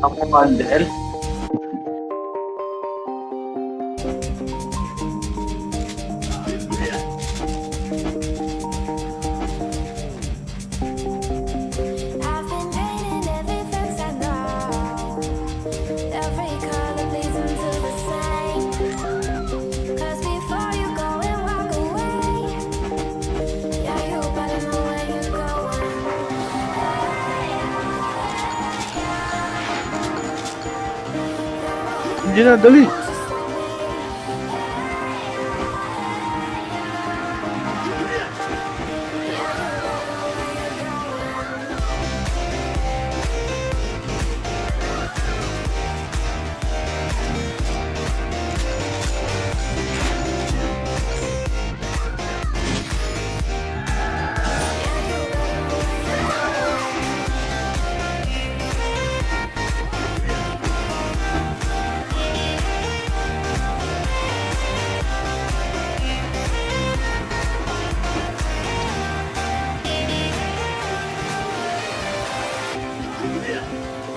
Ang model. I've been painting every face I know. Every color bleeds into the same. 'Cause before you go and walk away, yeah, you better know where you're going. Hindi na, dali. Just like me.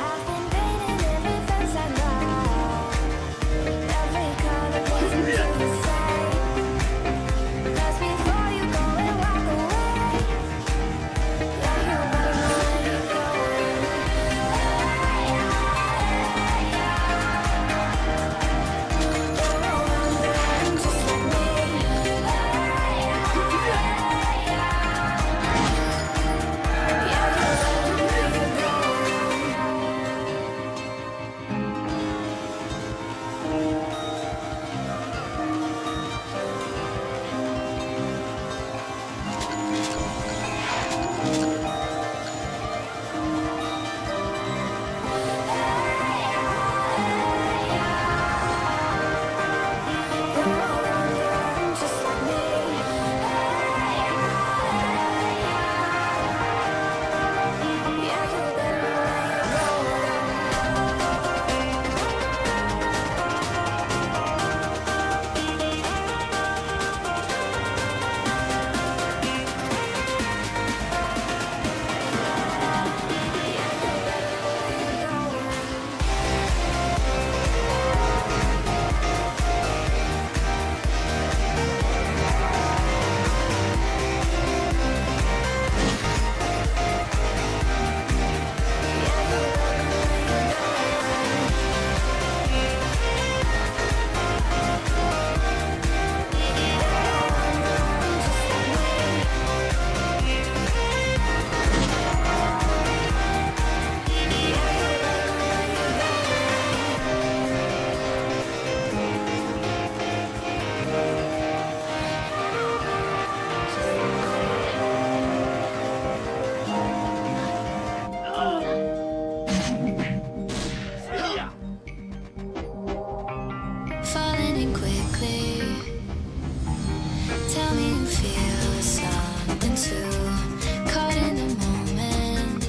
I've been painting every face I know. Every color bleeds into the same. 'Cause before you go and walk away, yeah, you better know where you're going. Just like just like me. Yeah, you better know where you're going. Falling in quickly. Tell me you feel something too. Caught in the moment.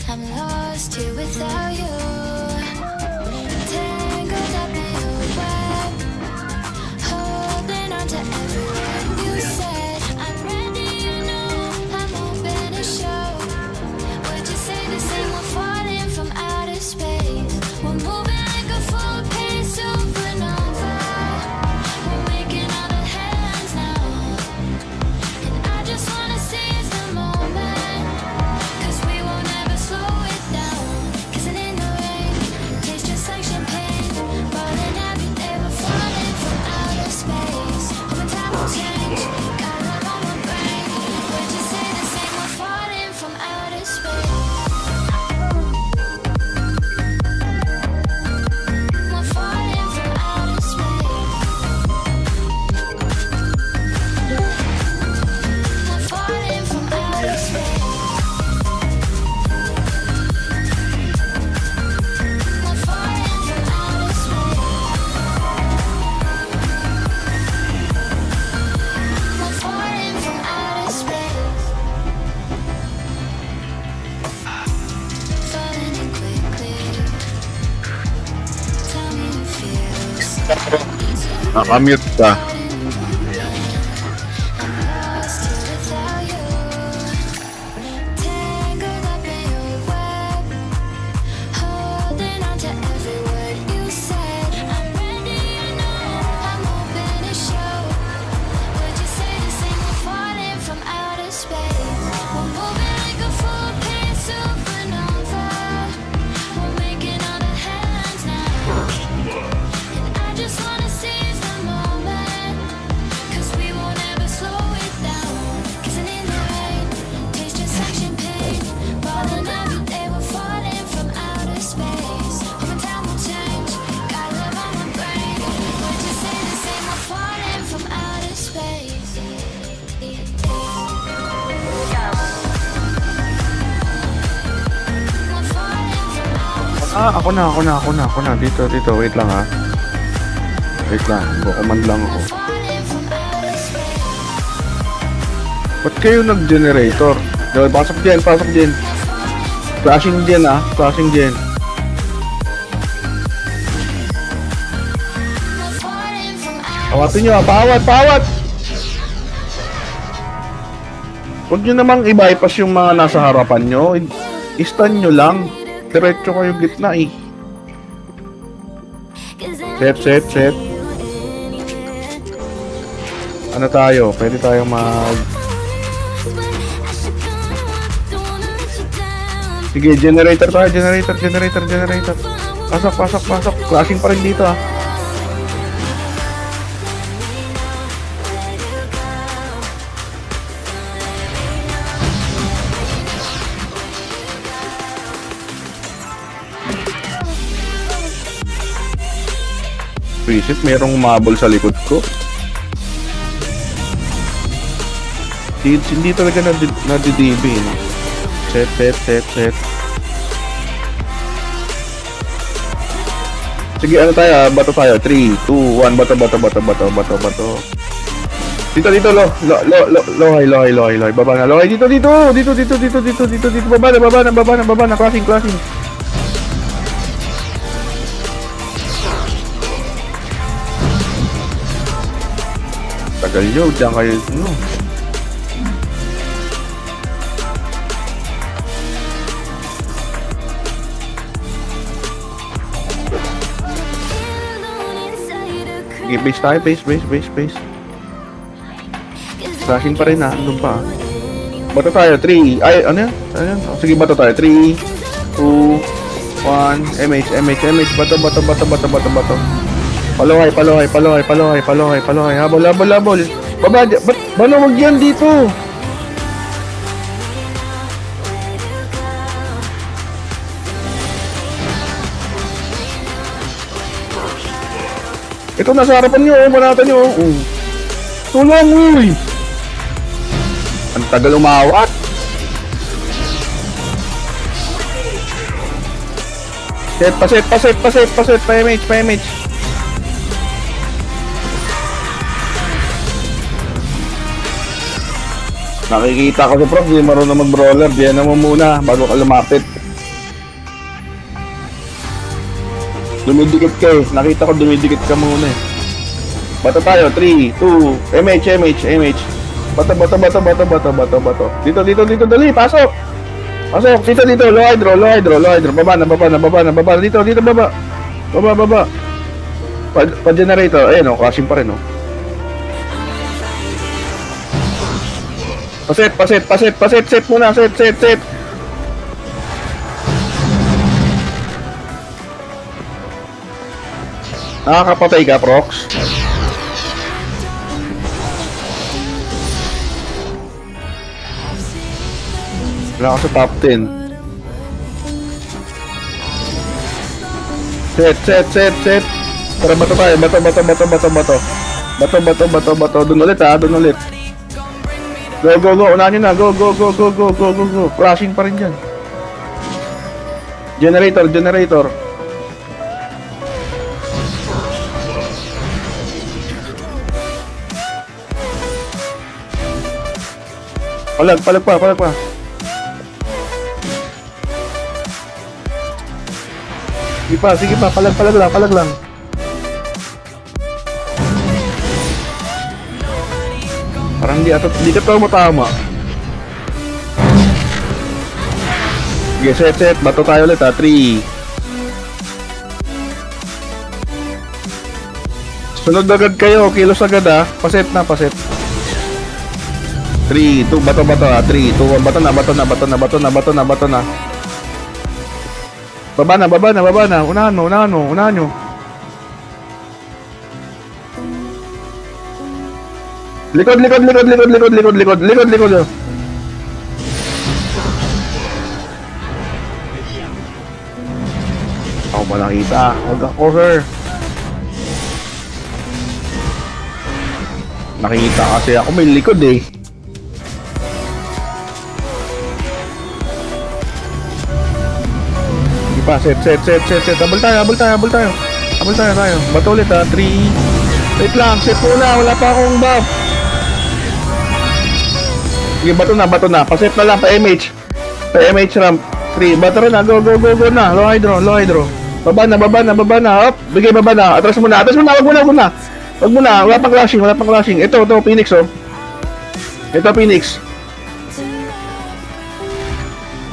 I'm lost here without you. Tangled up in your web. Holding on to every word you said. I'm ready, you know. I'm open to show. Would you say the same? We're falling from outer space. We're moving like a full pace supernova. We're making all the headlines now. And I just wanna seize the moment. 'Cause we won't ever slow it down. Kissing in the rain, tastes just like champagne. Falling every day, we're falling from outer space. Hoping time will change. Got love on my brain. Would you say the same? We're falling from outer space. We're falling from outer space. We're falling from outer space. We're falling from outer space. We're falling from outer space. Falling in quickly. Tell me you feel something too. Nakamute ka. I'm lost here without you. Tangled up in your web. Holding on to Ako na. Dito. Wait lang ha. Wait lang. Command lang ako. Ba't kayo nag-generator? Pasok dyan. Crashing dyan ha. Pawatin nyo ha. Pawat! Huwag nyo namang i-bypass yung mga nasa harapan nyo. I-stun nyo lang. Diretso kayo gitna eh. Set. Ano tayo? Pwede tayong mag... Sige, generator tayo. Generator. Pasok. Crashing pa rin dito ah. Visit, merong umabol sa likod ko. Hindi talaga nadi-DB. No? Set. Sige, ano tayo? Bato tayo. 3, 2, 1. Bato. Dito. Lohay. Baba na. Lohay. Dito. Baba na. Clashing. Tagal nyo, diyan kayo, no? Sige, base tayo, base. Crashing pa rin ha, andun pa. Bato tayo, 3, ay, ano yan? Sige, bato tayo, 3, 2, 1, MH, bato. Paluhay. Habol. Baba, ba't wag yan dito? Ito, nasa harapan nyo, manatan nyo. Tulong, uy! Ang tagal umawat. Paset, pa-MH. Nakikita ko si Prof, di marunong mag-brawler. Diyan na mo muna bago ka lumapit. Dumidikit ka eh. Nakita ko dumidikit ka muna eh. Bato tayo, 3, 2, MH. Bato. Dito, dali, pasok. Dito, low hydro. Baba na. Dito, baba. Pa-generator, ayun o, crashing pa rin o. Set muna, set. Nakakapatay ka, Prox? Wala ka sa top 10. Set. Tara, bato tayo, bato. Doon ulit. Go. Unahin nyo na. Go. Flashing pa rin dyan. Generator. Palag pa. Sige pa. Palag lang. Parang di ka tao matama. Sige, set. Bato tayo ulit ha. 3. Sunod agad kayo. Kilos agad ha. Paset. 3, 2, bato ha. 3, 2, 1. Bato na. Baba na. Unahan nyo. Likod. Ako ba nakita? Huwag ako, sir. Nakita kasi ako may likod eh. Di pa, set. Habol tayo. Habol tayo. Bato ulit ha, 3. Wait lang, set muna, wala pa akong buff. Sige, bato na. Paset na lang, pa-MH. Pa-MH ramp. 3, bato na, go na. Low hydro. Baba na. Hop, bigay baba na. Atras muna. Wag muna. Wala pang clashing. Ito, Phoenix oh. Ito, Phoenix.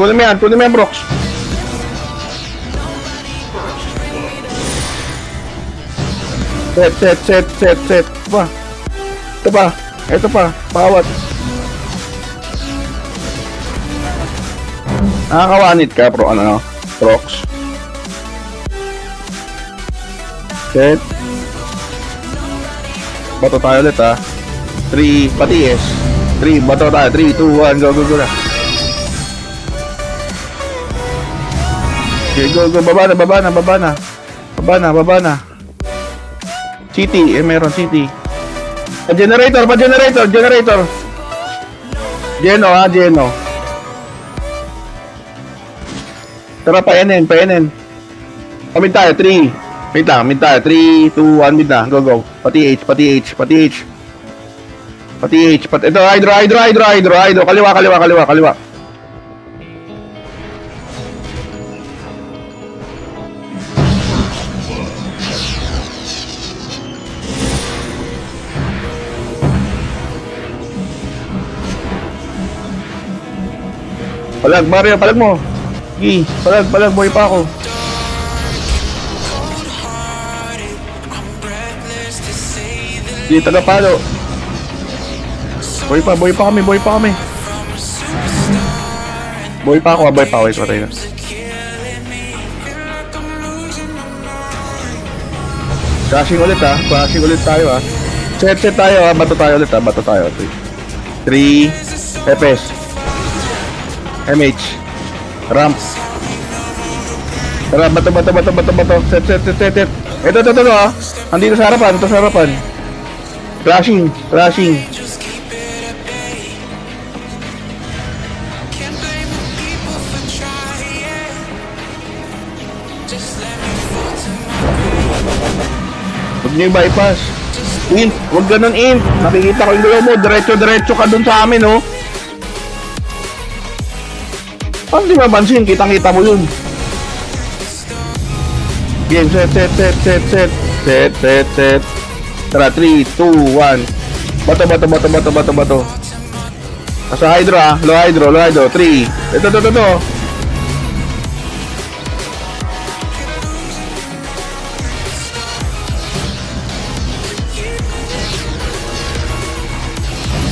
Kunin mo yan, Brox. Set. Ito pa. Pawat. Nakakawanit ka, Brox. Set. Bato tayo ulit ha. 3, pati S. 3, bato tayo. 3, 2, 1, go na. Okay, go, baba na. City, meron City. Generator. Geno. Tara, pa-NN. Kamid tayo, 3. Wait lang, mid tayo. 3, 2, 1, mid na. Go. Pati H. Ito, hydro. Kaliwa. Palag, Mario, palag mo. Gi, palag, buhay pa ako. Di, tagapalo. Buhay pa kami. Buhay pa ako, wait, patay na. Crashing ulit tayo ha. Set tayo ha, bato tayo ulit ha, 3, FS, MH, ramp. Tara, bato. Set. Ito ha. Andito sa harapan. Crashing. Huwag niyo i-bypass. Int, huwag ganun int. Nakikita ko yung galaw mo. Diretso ka dun sa amin, oh. Paano di mabansin? Kitang-kita mo yun. Game, set. Tara, 3, 2, 1. Bato. Nasa hydro ah. Low hydro. 3. Ito.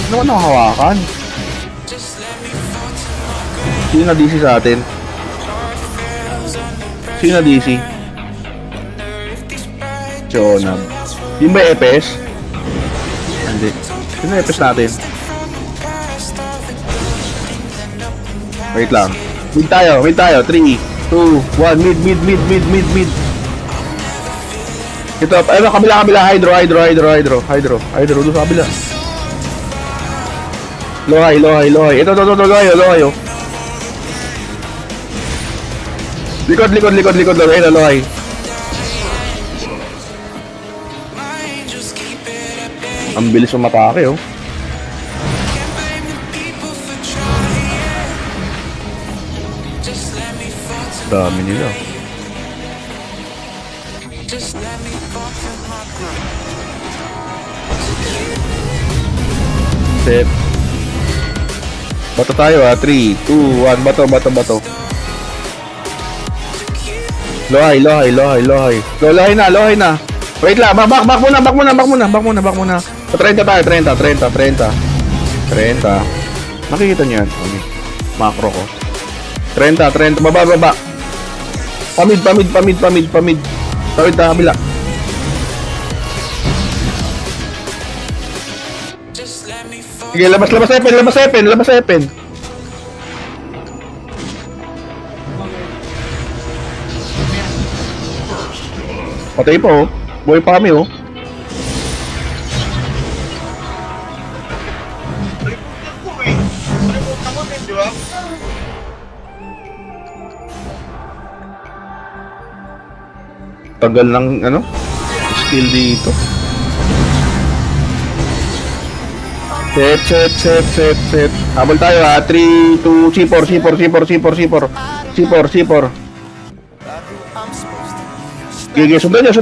Ano ka hawakan? Sino na DC sa atin? Chonab. Yung ba EPS? Hindi. Sino EPS natin? Wait lang. Mid tayo. 3, 2, 1. Mid. Ito. Ayun, kabila. Hydro. Doon sa kabila. Low high. Ito. Low high. Likod. Ayun, low high. Ang bilis umatake, oh. Dami nila. Set. Bato tayo ha. 3, 2, 1. Bato. Low high. Low high na. Wait lang. Back muna. 30 tayo. 30. Nakikita niyo yan. Okay. Macro ko. 30. Baba. Pamid. Tawid na kabila. Sige, labas Epen. Patay pa oh. Buhay pa kami oh. Tagal ng, ano, skill dito. Set. Habol tayo ha. 3, 2, C4. Gigi, sundan nyo.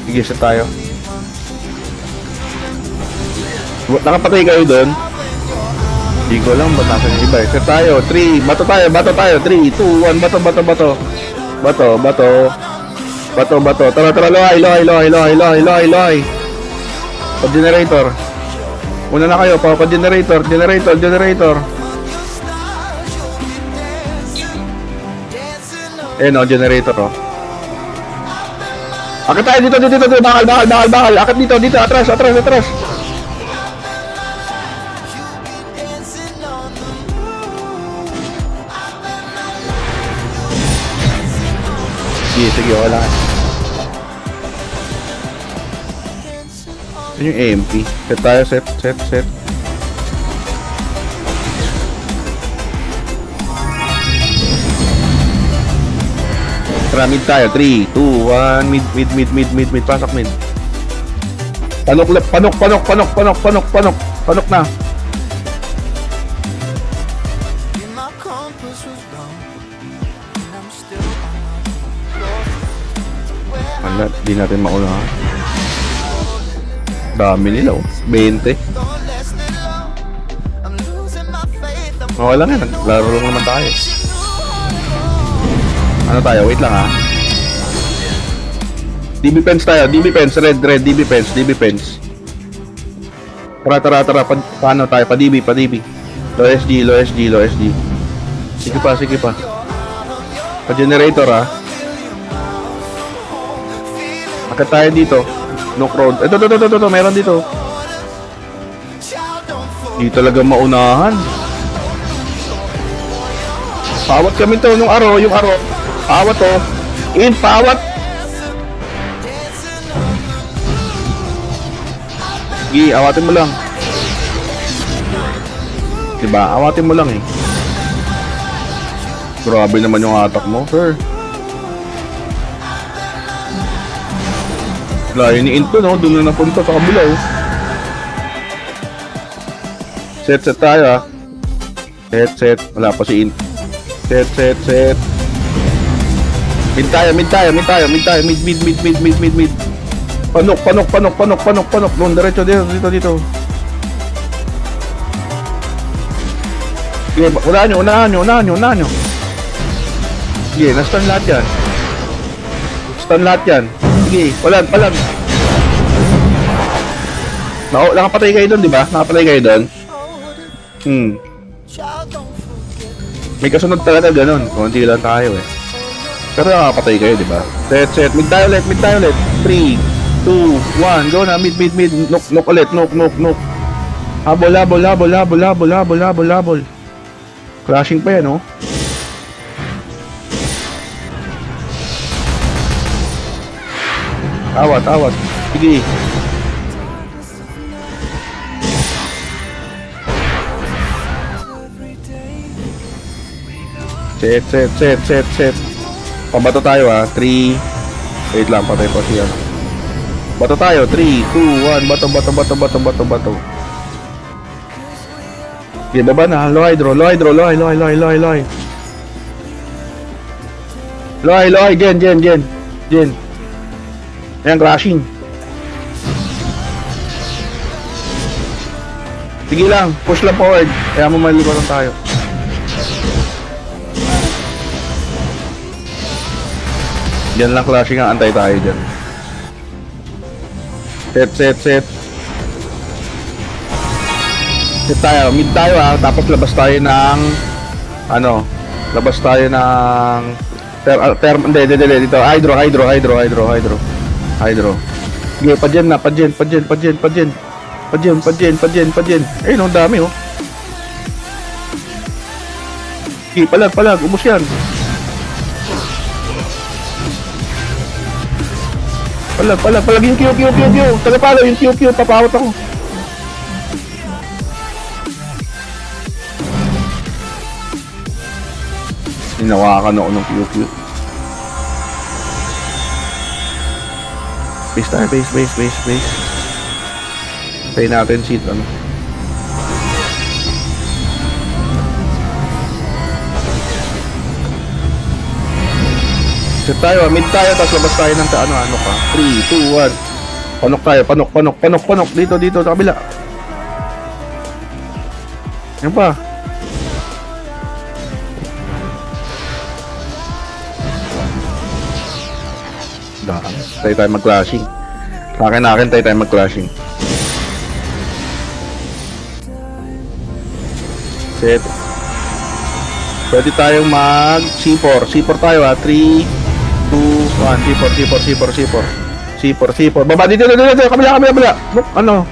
Sige, set tayo. Nakapatay kayo doon? Hindi ko alam ba't nasa yung iba eh. Set tayo. 3. Bato tayo. 3, 2, 1. Bato. Tara. Lohay. Pag-generator. Una na kayo. Pag-generator. Generator. Eh no, generator oh. Akit tayo dito. Bakal. Akit dito. Atras. Sige, wala. Ito yung AMP. Set tayo, set. Tara, mid tayo. 3, 2, 1, mid. Pasok mid. Panok na. Di natin mauna. Dami nila oh. 20. Wala nga, naglaro lang naman tayo. Ano tayo? Wait lang ha. DB Pens tayo. Red. DB Pens. Tara. Paano tayo? Pa DB. Low SD. Sige pa. Pa-generator ha. Akit tayo dito. Knock road. Ito. Meron dito. Di talaga maunahan. Pawat kami to yung aro. Pawat to. Pawat. Gi, awatin mo lang. Diba? Awatin mo lang eh. Grabe naman yung atak mo, sir. Layo ni Into, no? Doon na napunta sa kabila, oh. Set tayo, ah. Set. Wala pa si Int. Set. Mid tayo. Mid. Panok. Doon, diretso dito. Sige, unahan nyo. Sige, na-stun lahat yan. Sige, palag. Nakapatay kayo doon, di ba? May kasunod talaga ganun. Konti lang tayo eh. Pero nakapatay kayo, di ba? Set. Mid tayo ulit. 3, 2, 1. Go na. Mid. Knock ulit. Habol. Crashing pa yan, oh. Awat. Sige. Set. Pabato tayo 3. Wait lang, patay pa siya. Bato tayo. 3, 2, 1. Bato. Okay, baba na. Low hydro. Gen. Ayan, crashing. Sige lang, push lang forward. Kaya mo malilikuran tayo. Diyan lang crashing ang antay tayo dyan. Set. Set tayo, mid tayo ha. Tapos labas tayo ng hindi dito. Hydro. Sige, padyan. Eh, no, dami oh. Sige, palag, ubos yan. Palag. Yung Q. Tagapalo, yung Q. Papawat ako. Hinawakan ako ng Q. Base tayo, base. Tayo natin seat, ano. Set tayo, mid tayo, tapos labas tayo ng ano ka. 3, 2, 1. Panok. Dito, sa kabila. Yan pa. Tayo mag-clashing. Sa akin, tayo mag-clashing. Set. Pwede tayong mag C4. C4 tayo ha. 3, 2, 1. C4. Baba dito. Kabila. Look, ano?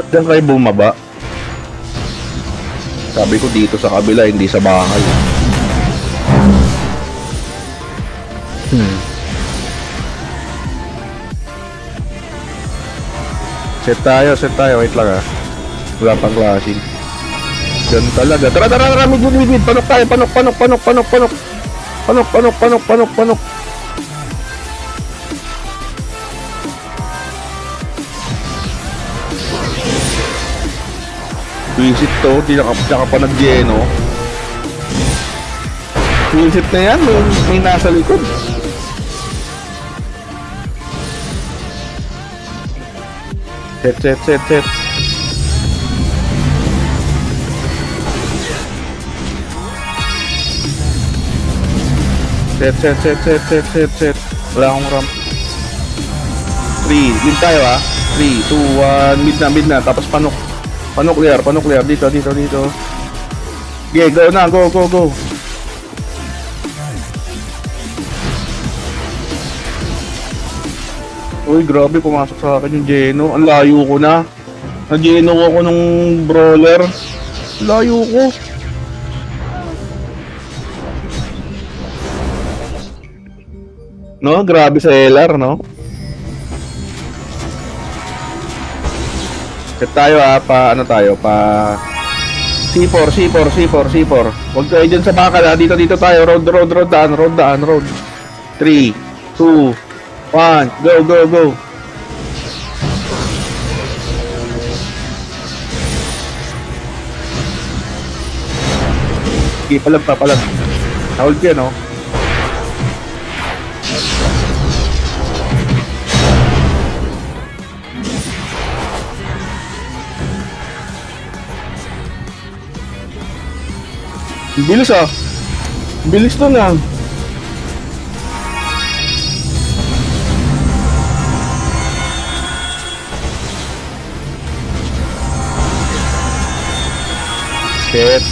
Ba't dyan kayo bumaba? Sabi ko dito sa kabila, hindi sa bahay. Set tayo. Wait lang ah. Wala pang clashing. Diyan talaga. Tara. Mid. Panok tayo. Panok. Visit to. Di naka pa nag-geno. Visit na yan. May nasa likod. Set. Set. Wala akong ramp. 3. Mid tayo ha. 3, 2, 1. Mid na. Tapos panok. Panok clear. Dito. Okay, go na. Go. Uy, grabe. Pumasok sa akin yung Geno. Ang layo ko na. Nag-Geno ako nung brawler. Layo ko. No, grabe sa LR, no? Set tayo ha, ano tayo, C4. Huwag kayo dyan sa bakal ha, dito tayo, road, daan. 3, 2, 1, go. Okay, palag. Hold ko yan, no? Bilis ah. Bilis to na. Set.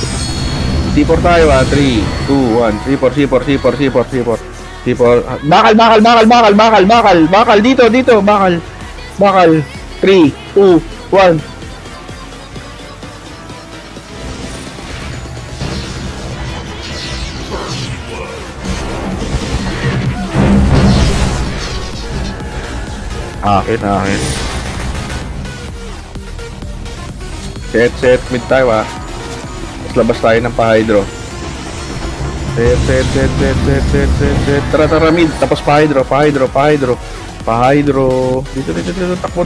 C4 tayo ah. 3, 2, 1. C4. Bakal. Dito. Bakal. 3, 2, 1. Akin. Set. Mid tayo ah. Tapos labas tayo ng pa-hydro. Set. Tara mid. Tapos pa-hydro. Dito. Takbo.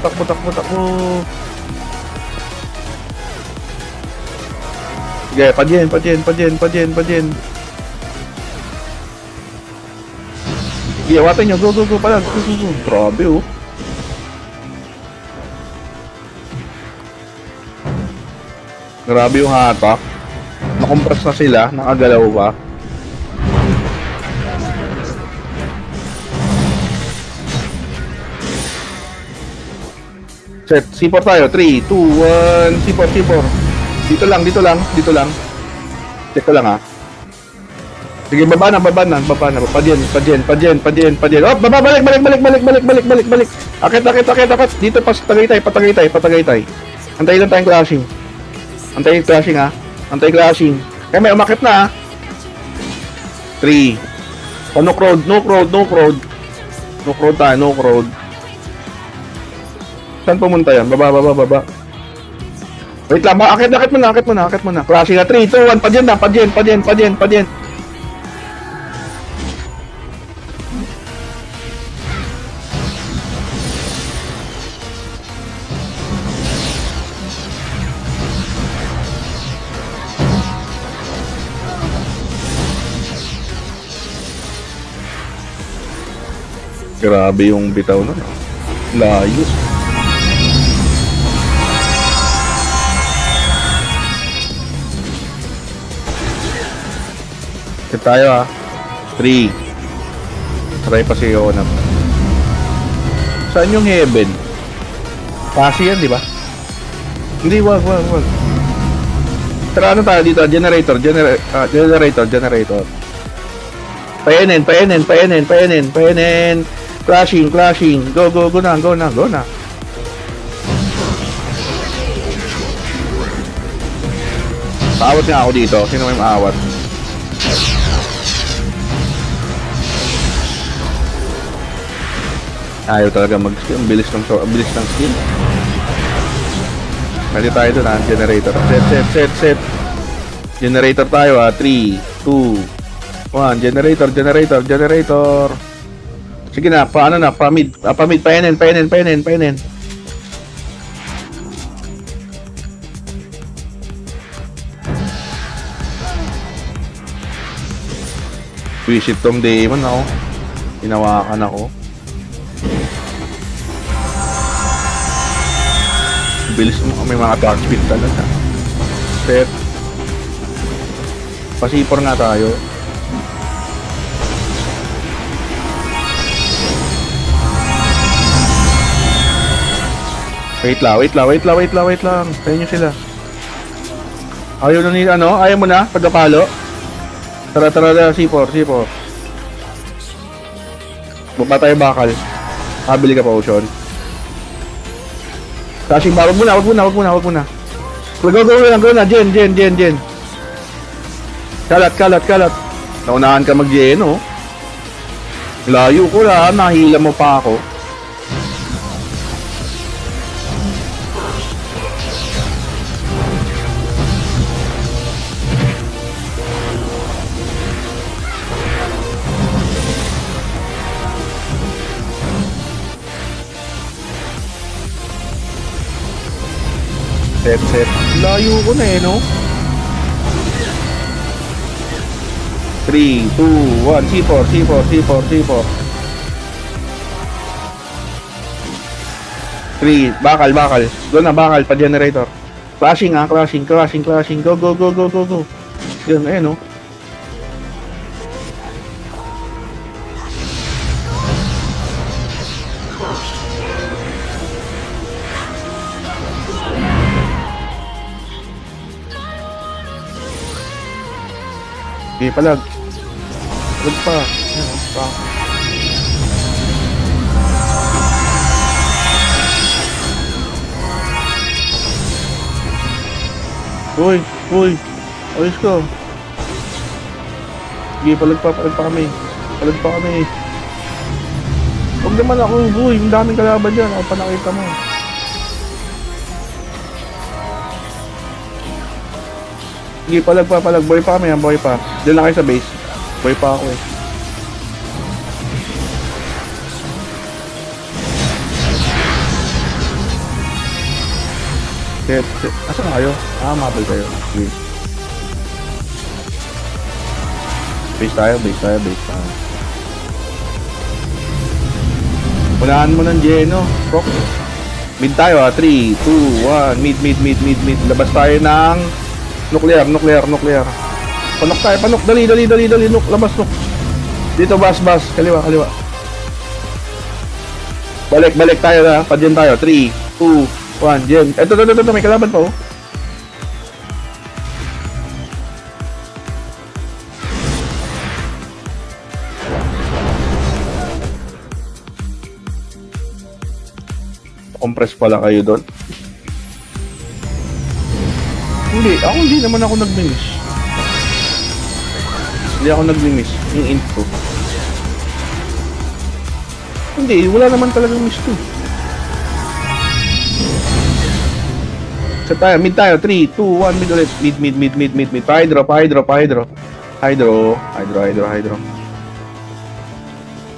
Sige, padyen. Sige, awatin nyo. Go pala. Go. Grabe oh. Grabe yung hatak. Nakompress na sila, nakagalaw pa. Set, C4 tayo. 3, 2, 1, C4. Dito lang. Check ko lang ha. Sige, baba na. Padyan. Oh, baba, balik. Akit. Dito, patagaytay. Antayin lang tayong clashing. Antay clashing. Kaya may umakit na ha. 3. Oh, no crowd, no crowd, no crowd. No crowd tayo, no crowd. Saan pumunta yan? Baba, baba, baba. Wait lang, akit mo na. Klase nga, 3, 2, 1, padyan na, padyan. Grabe yung bitaw na. Layo. Ito tayo 3. Try pa si Yonam. Saan yung heaven? Kasi yan, di ba? Hindi, wag. Tara, ano tayo dito? Generator. Painin. Clashing. Go na. Paawat nga ako dito. Sino may maawat? Ayaw talaga mag-skill. Ang bilis ng skill. Pwede tayo doon generator. Set. Generator tayo 3, 2, 1. Generator. Sige na, paano na? Pamid, painin. Visit tong demon ako. Hinawakan ako. Bilis mo, may mga attack speed talaga. Set. Pasipor nga tayo. Wait lang. Tayo nyo sila. Ayaw na nila, Ayaw mo na, pagkapalo. Tara, C4. Baba tayo bakal. Bili ka pa, Ocean. Flashing bar, wag muna. Go na, Jen. Kalat. Naunahan ka mag-Jen, Layo ko lang, nahila mo pa ako. Set. Layo ko na 3, 2, 1, C4. 3, bakal. Go na, bakal, pa-generator. Clashing. Go. Yun, Okay, palag. Palag pa. Yan, pa. Uy. Ayos ko. Sige, palag pa kami. Huwag naman ako, uy. Ang daming kalaban dyan. Ako pa nakita mo. Sige, palag. Boy pa kami, boy pa. Diyan lang kayo sa base. Boy pa ako Set. Asan kayo? Mapal kayo. Sige. Base tayo. Unahan mo ng Geno. Rock. Mid tayo 3, 2, 1. Mid. Labas tayo ng nuclear. Panok tayo. Dali. Nuk. Labas. Dito, bas. Kaliwa. Balik tayo na. Padyan tayo. 3, 2, 1. Jen. Ito. May kalaban pa, Compress pala kayo doon. Hindi naman ako nag-miss. Hindi ako nag-miss. Yung int ko. Hindi, wala naman talagang miss to. Set tayo, mid tayo. 3, 2, 1, mid ulit. Mid. Pa-hydro. Hydro.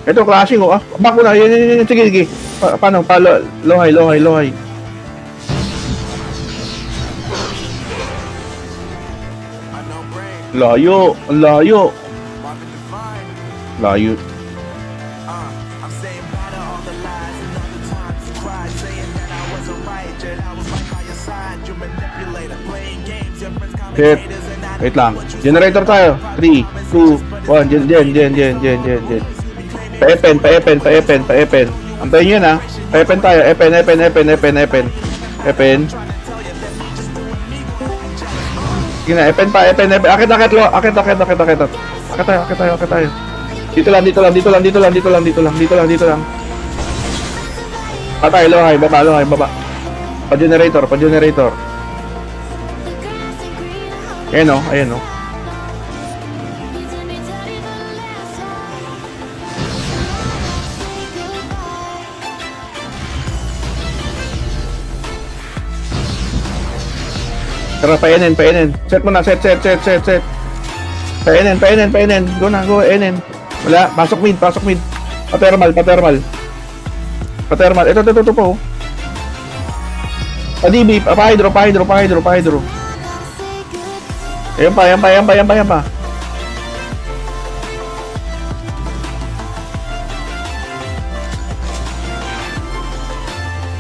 Ito, clashing oh. Ah, back mo na. Yan. Sige. Paano? Low high. Layo. Ang layo. Layo. I'm saying bye to all the lies and all the times you cried, saying that I wasn't right, yet I was right by your side. You manipulator, playing games, your friends Hit. commentators, and I Wait lang. Generator tayo. 3, 2, 1. Gen. Pa-epen. Antayin nyo na. Pa-epen tayo. Epen. Sige na. Epen pa. Akit. Akit tayo. Dito lang. Patay. Low high. Baba. Pa-generator. Ayan o. Tara, pa-NN. Set mo na, set. Pa-NN. Go, NN. Wala, pasok mid. Pa-thermal. Ito po. Pa-DB, pa-hydro. Ayan pa.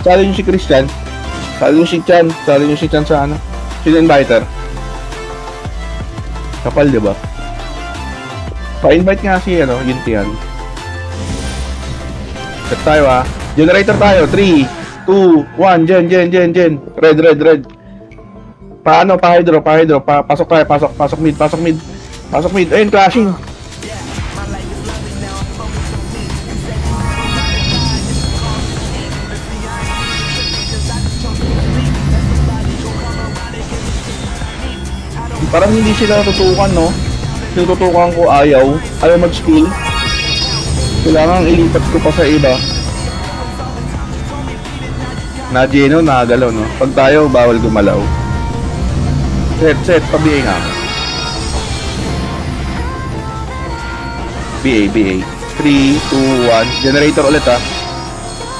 Sali yung si Christian. Sali yung si Chan sa ano. Sino inviter? Kapal, di ba? Pa-invite nga si ano, yun tiyan. Set tayo ah. Generator tayo. 3, 2, 1. Gen. Red. Paano? Pa-hydro. Pasok tayo. Pasok mid. Ayun, clashing. Parang hindi sila tutukan, no? Tinututukan ko ayaw mag-skill. Kailangan ilipat ko pa sa iba. Na-geno, nakagalaw, no? Pag tayo, bawal gumalaw. Set, pa-BA nga. BA. 3, 2, 1. Generator ulit, ha?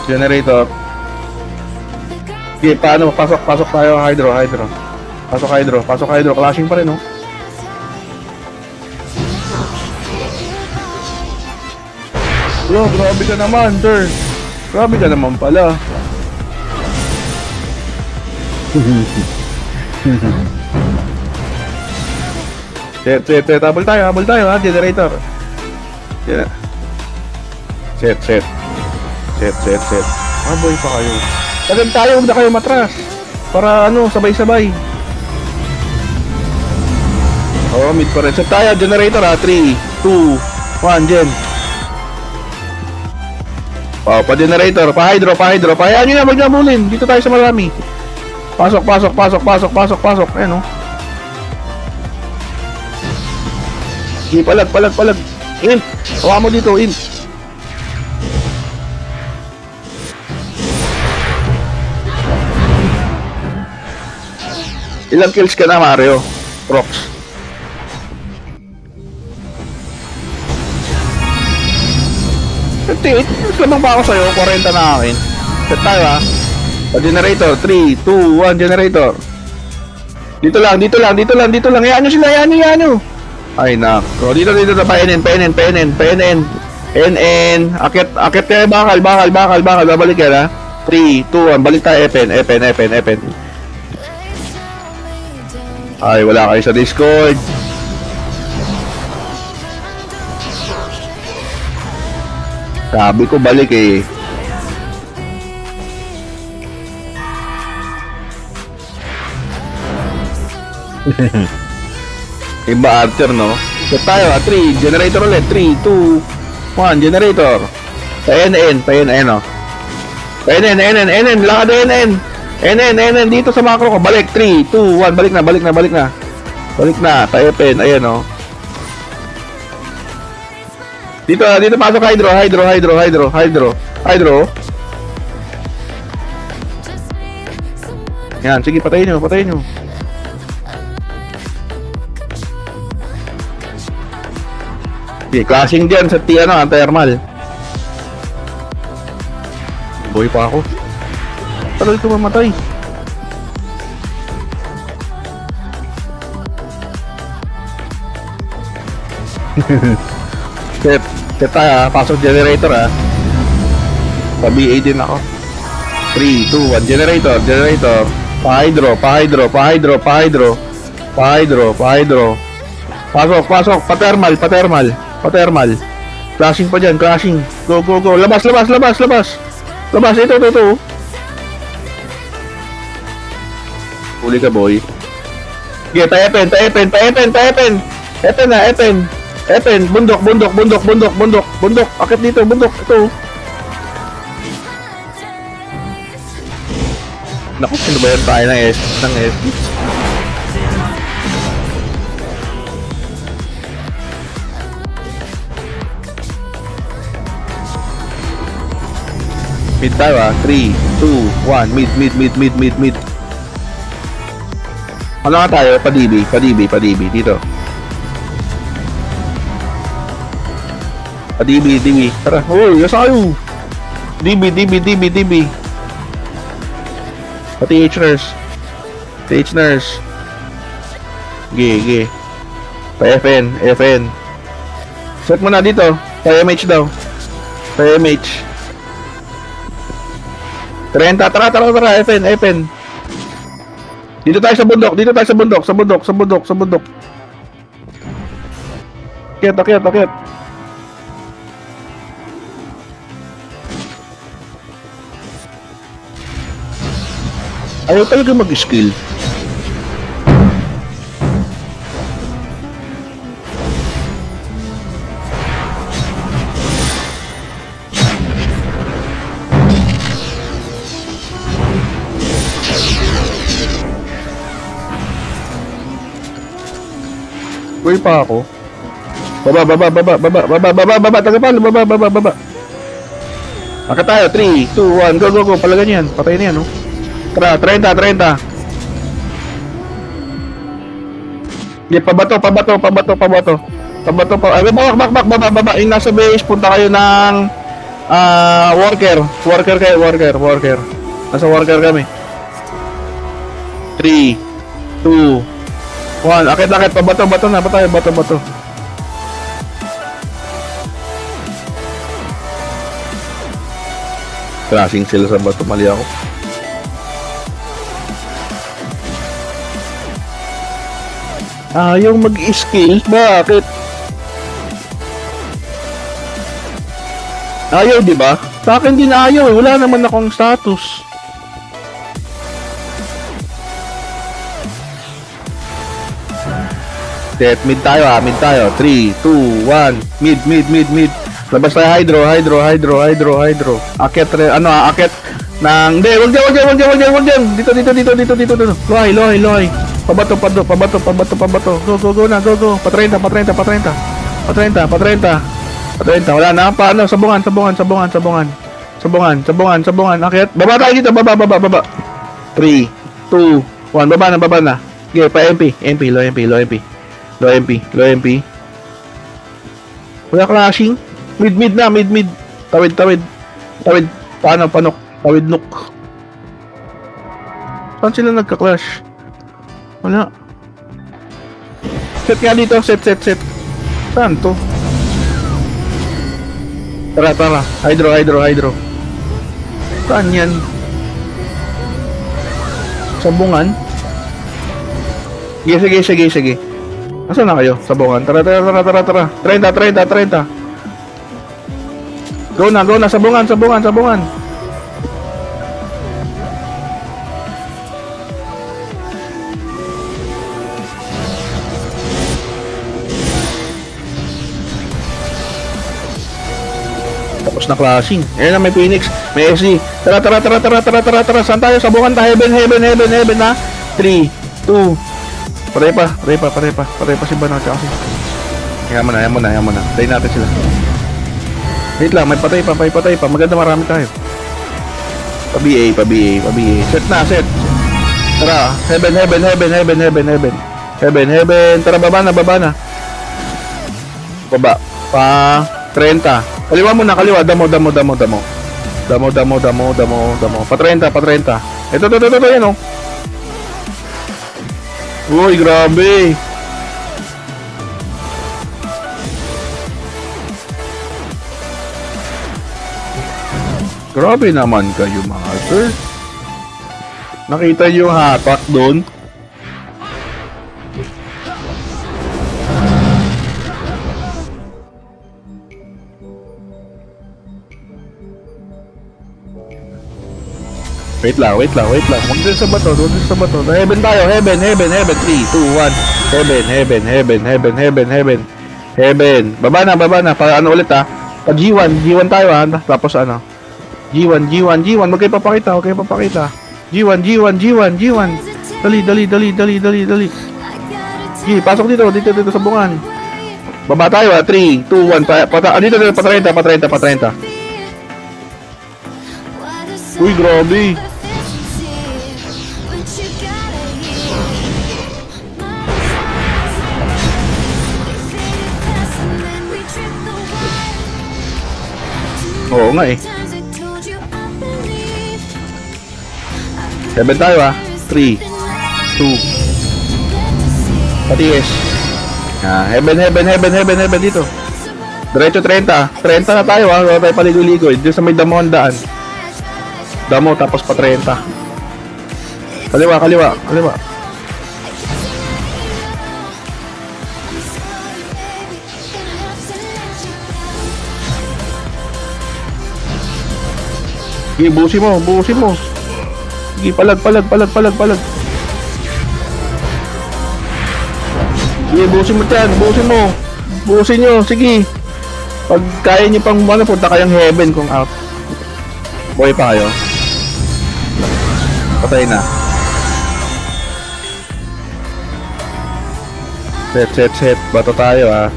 Generator. Okay, paano? Pasok tayo, hydro. Pasok hydro. Clashing pa rin, no? Bro, grabe ka naman, sir. Grabe ka naman pala. Set. Habol tayo, ha? Generator. Set. Aboy pa kayo. Tagad tayo, huwag na kayo matras. Para ano, sabay-sabay. Oh, mid pa rin. Set tayo, generator ha. 3, 2, 1, gen. Oh, pa-generator, pa-hydro. Hayaan nyo na, mag-nabulin. Dito tayo sa marami. Pasok. Ayan o. Sige, palag. In. Hawa mo dito, in. Ilang kills ka na, Mario? Prox. Lamang pa ako sa'yo, 40 na akin. Set tayo ha. Pa-generator, 3, 2, 1, generator. Dito lang. Hayaan nyo sila, hayaan nyo. Ay nako. Dito pa-NN. NN. Akit kayo, bakal. Babalik yan ha. 3, 2, 1, balik tayo, Epen. Ay, wala kayo sa Discord. Sabi ko balik eh. Iba Archer, no? So tayo, 3, generator ulit. 3, 2, 1, generator. Pa NN, no? Pa NN, lakad NN. NN, dito sa macro ko. Balik, 3, 2, 1, balik na. Tayo pen, ayan, no? Dito pasok hydro. Yan, sige, patayin nyo. Okay, clashing dyan sa anti-thermal. Boy pa ako. Tagal ito mamatay. Set tayo pasok generator Pa BA din ako. 3, 2, 1, generator. Pa-hydro. Pasok, pa-thermal. Clashing pa dyan, clashing. Go. Labas. Ito. Huli ka, boy. Okay, pa-epen. Epen, bundok. Akit dito, bundok. Ito. Naku, sino ba yan tayo ng S? Mid tayo 3, 2, 1, mid. Ano nga tayo? Pa DB, dito. Pa DB. Tara, yasa kayo. DB. Pati TH nurse. G. Pa FN. Set mo na dito. Pa MH daw. Pa MH. 30, tara, FN. Dito tayo sa bundok. Sa bundok. Akyat. Ayaw talaga mag-skill. Buhay pa ako. Baba. Tagapalo, baba. Maka tayo, 3, 2, 1, go. Palagan yan. Patayin yan, no? Tara, 30. Hindi, pabato. Ay, baba. Yung nasa base, punta kayo ng worker. Nasa worker kami. 3, 2, 1. Akit. Pabato na. Bato. Crashing sila sa bato. Mali ako. Ayaw mag-skill? Bakit? Ayaw, di ba? Sa akin din ayaw eh. Wala naman akong status. Set, mid tayo. 3, 2, 1. Mid. Labas tayo hydro. Akit ng... Hindi, wag dyan. Dito. Lohay. Pabato. Go na. Pa30. Wala na. Paano? Sabungan. Akit. Baba tayo dito. Baba. 3, 2, 1. Baba na. Okay, pa MP. Low MP. Wala clashing. Mid na. Tawid. Paano? Tawid nook. Saan sila nagka-clash? Wala. Set nga dito. Set. Saan to? Tara. Hydro. Saan yan? Sabungan? Sige. Asan na kayo? Sabungan. Tara. 30. Go na. Sabungan. Tapos na clashing. Ayan na, may Phoenix. May SC. Tara. Saan tayo? Sabungan tayo. Heaven na. 3, 2. Pare pa si Bano. Tsaka si... Ayan mo na. Tayo natin sila. Wait lang, may patay pa. Maganda, marami tayo. Pa-BA. Set na, set. Tara, heaven. Tara, baba na. Baba. Pa 30. Kaliwa muna, kaliwa. Damo. Pa 30. Ito, yan oh. Uy, grabe. Grabe naman kayo mga sir. Nakita niyo yung hatak doon? Wait lang. Huwag din sa bato. Heaven tayo. Heaven. 3, 2, 1. Heaven. Baba na. Pa ano ulit ha? Pa G1 tayo ha. Tapos ano? G1. Huwag kayo papakita. G1. Dali. G, pasok dito sa bungan. Baba tayo ha. 3, 2, 1. Pa 30. Uy, grabe. Oo nga eh. Heaven tayo ha. 3, 2. Patis. Heaven dito. Diretso 30. 30 na tayo ha. Huwag tayo paligoy-ligoy. Dito sa may damuhan daan. Damo tapos pa 30. Kaliwa. Sige, busi mo. Sige, palag. Sige, busin mo dyan. Busin nyo, sige. Pag kaya nyo pang punta kayang heaven kung out. Boy pa kayo. Patay na. Set. Bato tayo ha.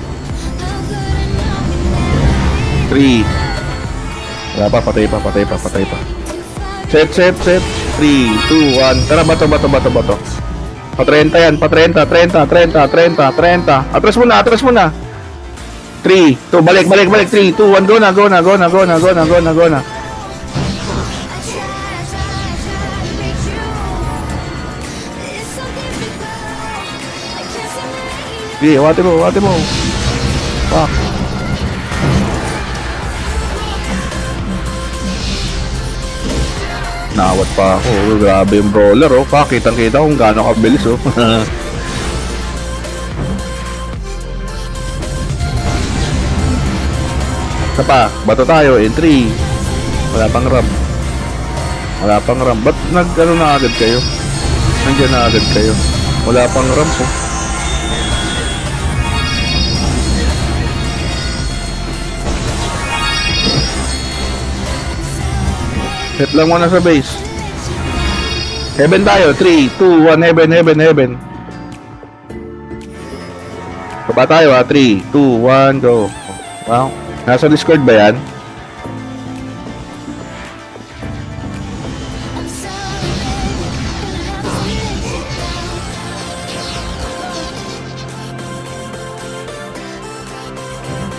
3. Wala pa, patay pa. Set. 3, 2, 1. Tara, bato. Pa 30 yan, pa 30. Atras muna. 3, 2, balik. 3, 2, 1, go na. Sige, wate mo. Fuck. Nawat pa ako. Grabe yung brawler oh. Kitang-kita kung gaano kabilis oh. Isa pa, bato tayo in 3. Wala pang ram. Ba't nag-ano na agad kayo? Nandiyan na agad kayo. Wala pang ram oh. Set lang muna sa base. Heaven tayo. 3, 2, 1. Heaven. Baba tayo ha. 3, 2, 1, go. Wow. Nasa Discord ba yan?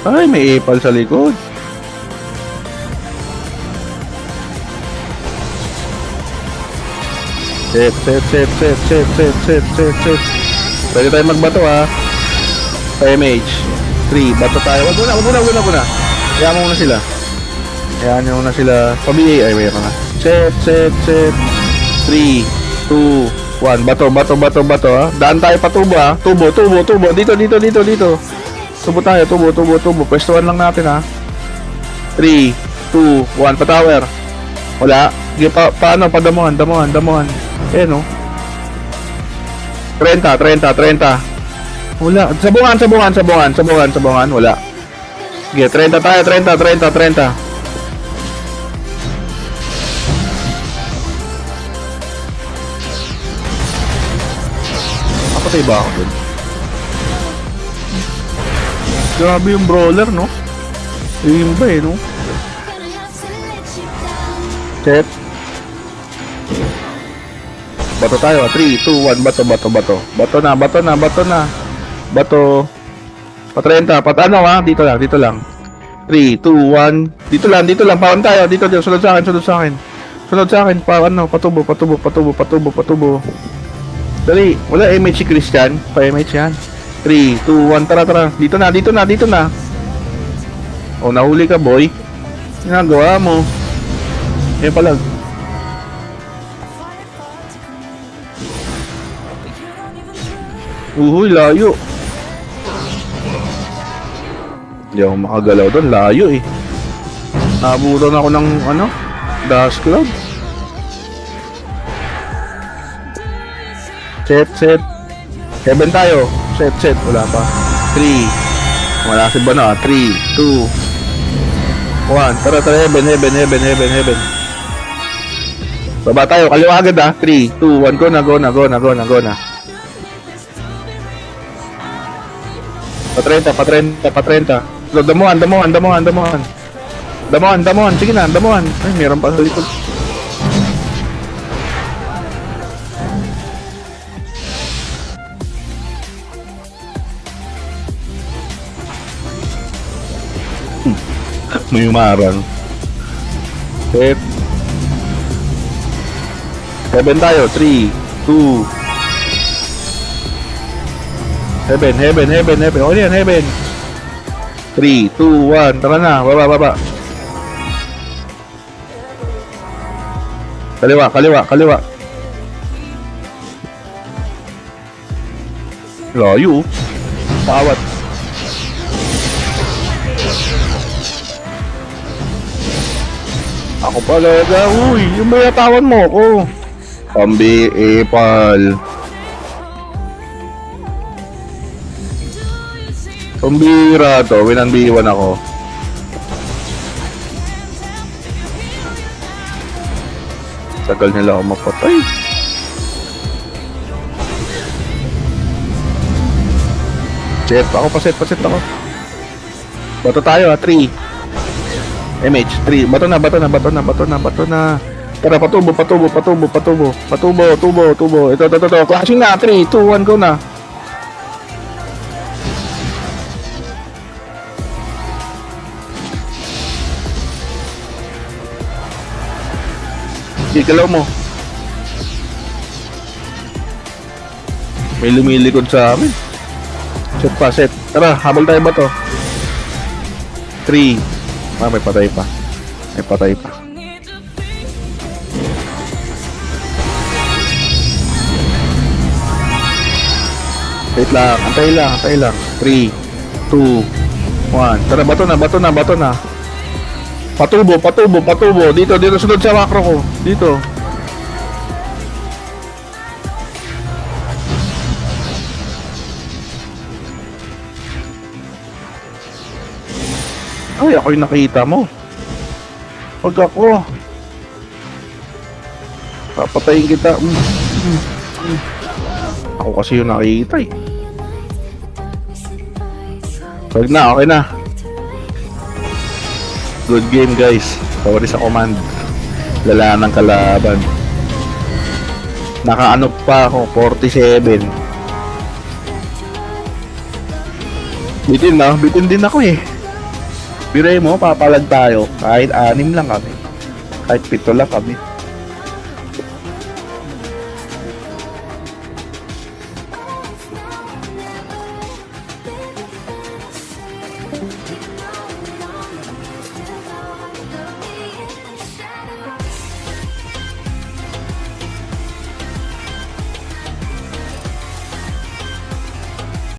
Ay, may ipal sa likod. Set. Pwede tayo magbato ha. Sa MH 3, bato tayo. Wag muna. Hayaan mo muna sila. Pa-BA, ay mayroon na. Set. 3, 2, 1. Bato ha. Daan tayo pa tubo ha. Tubo. Dito. Tubo tayo. Pwestuhan lang natin ha. 3, 2, 1. Pa-tower. Wala. Sige, paano? Padamuhan. Ayan o. 30. Wala. Sabungan. Wala. Sige, 30 tayo. 30. Napatay ba ako dun? Grabe yung brawler, no? Yung ba no? Set. Bato tayo. 3, 2, 1. Bato, bato, bato. Bato na, bato na, bato na. Bato. Pa-30. Ano ha? Dito lang, dito lang. 3, 2, 1. Dito lang, dito lang. Paon tayo. Dito, dito. Sunod sa akin, sunod sa akin. Sunod sa akin. Patubo, patubo, patubo, patubo, patubo. Dali. Wala MH si Christian. Pa-MH yan. 3, 2, 1. Tara, tara. Dito na, dito na, dito na. Oh, nahuli ka, boy. Ginagawa mo. Yan pala. Uhuy, layo. Hindi ako makagalaw doon. Layo eh. Nabutan ako ng ano? Dash Club. Set, set. 7 tayo. Set, set. Wala pa. 3. Wala si Bana. 3, 2, 1. Tara, tara. Heaven, heaven, heaven, heaven, heaven. Baba tayo. Kaliwa agad ah. 3, 2, 1. Go na, go na, go na, go na, go na. Pa-30, pa-30, pa-30. So, damuhan, damuhan, damuhan, damuhan. Damuhan, damuhan. Sige na, damuhan. Ay, meron pa sa likod. May umarang. Set. 7 tayo. 3, 2, Heaven, heaven, heaven, heaven. O yan, heaven. 3, 2, 1. Tara na. Baba, baba. Kaliwa, kaliwa, kaliwa. Layo. Pawat. Ako palaga. Uy, yung bayatawan mo ko. Pambi, epal. Pambira to, winanbiwan ako. Tagal nila ako mapatay. Set, ako paset ako. Bato tayo ha, 3. MH, 3. Bato na, bato na, bato na, bato na, bato na. Tara, patubo, patubo, patubo, patubo. Patubo, tubo, tubo. Ito. Clashing na, 3, 2, 1, go na. Ikalaw mo. May lumilikod sa amin. Set pa, set. Tara, habol tayo ba to? 3. May patay pa. May patay pa. Wait lang, antay lang, antay lang. 3, 2, 1. Tara, bato na, bato na, bato na. Patubo, patubo, patubo. Dito, dito, sunod sa makro ko. Dito. Ay, ako yung nakita mo. Pag ako. Papatayin kita. Ako kasi yung nakita eh. Wag na, okay na. Good game guys. Sorry sa command. Lala ng kalaban. Nakaano pa ako, 47. Bitin din ako eh. Biray mo, papalag tayo. Kahit 6 lang kami. Kahit 7 lang kami.